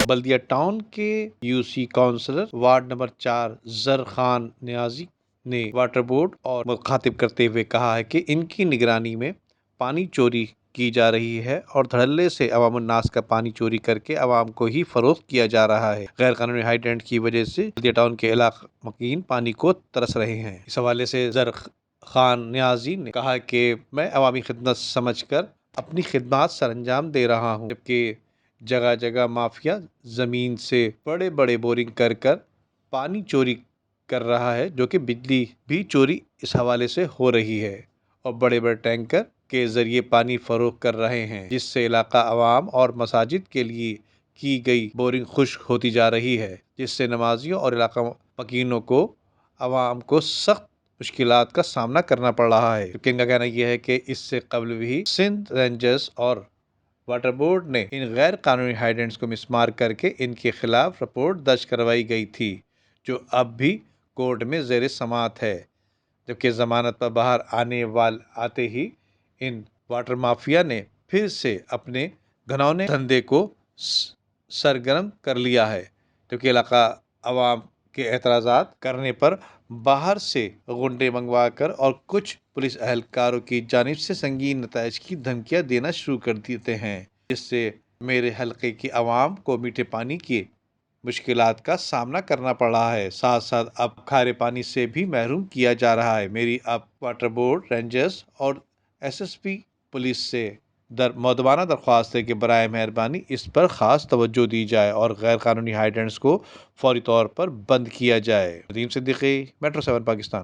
بلدیہ ٹاؤن کے U C councillor ward number 4 Zar Khan نیازی نے واٹر بورڈ اور مخاطب کرتے ہوئے کہا ہے کہ ان کی نگرانی میں پانی چوری کی جا رہی ہے اور دھڑلے سے عوام الناس کا پانی چوری کر کے عوام کو ہی فروخت کیا جا رہا ہے۔ غیر قانونی ہائیڈرینٹ کی وجہ سے بلدیہ ٹاؤن کے علاقہ مکین پانی کو ترس رہے ہیں۔ اس حوالے سے زر خان نیازی نے کہا کہ میں عوامی خدمت سمجھ کر اپنی خدمات سر انجام دے رہا ہوں، جبکہ جگہ جگہ مافیا زمین سے بڑے بڑے بورنگ کر کر پانی چوری کر رہا ہے، جو کہ بجلی بھی چوری اس حوالے سے ہو رہی ہے اور بڑے بڑے ٹینکر کے ذریعے پانی فروخت کر رہے ہیں، جس سے علاقہ عوام اور مساجد کے لیے کی گئی بورنگ خشک ہوتی جا رہی ہے، جس سے نمازیوں اور علاقہ مکینوں کو عوام کو سخت مشکلات کا سامنا کرنا پڑ رہا ہے۔ ان کا کہنا یہ ہے کہ اس سے قبل بھی سندھ رینجرز اور واٹر بورڈ نے ان غیر قانونی ہائیڈرینٹس کو مسمار کر کے ان کے خلاف رپورٹ درج کروائی گئی تھی، جو اب بھی کورٹ میں زیر سماعت ہے، جبکہ ضمانت پر باہر آتے ہی ان واٹر مافیا نے پھر سے اپنے گھنونے دھندے کو سرگرم کر لیا ہے، جبکہ علاقہ عوام کے اعتراضات کرنے پر باہر سے غنڈے منگوا کر اور کچھ پولیس اہلکاروں کی جانب سے سنگین نتائج کی دھمکیاں دینا شروع کر دیتے ہیں، جس سے میرے حلقے کی عوام کو میٹھے پانی کی مشکلات کا سامنا کرنا پڑ رہا ہے، ساتھ ساتھ اب کھارے پانی سے بھی محروم کیا جا رہا ہے۔ میری اب واٹر بورڈ، رینجرز اور ایس پی پولیس سے مؤدبانہ درخواست ہے کہ برائے مہربانی اس پر خاص توجہ دی جائے اور غیر قانونی ہائیڈرینٹس کو فوری طور پر بند کیا جائے۔ ندیم صدیقی، میٹرو 7 پاکستان۔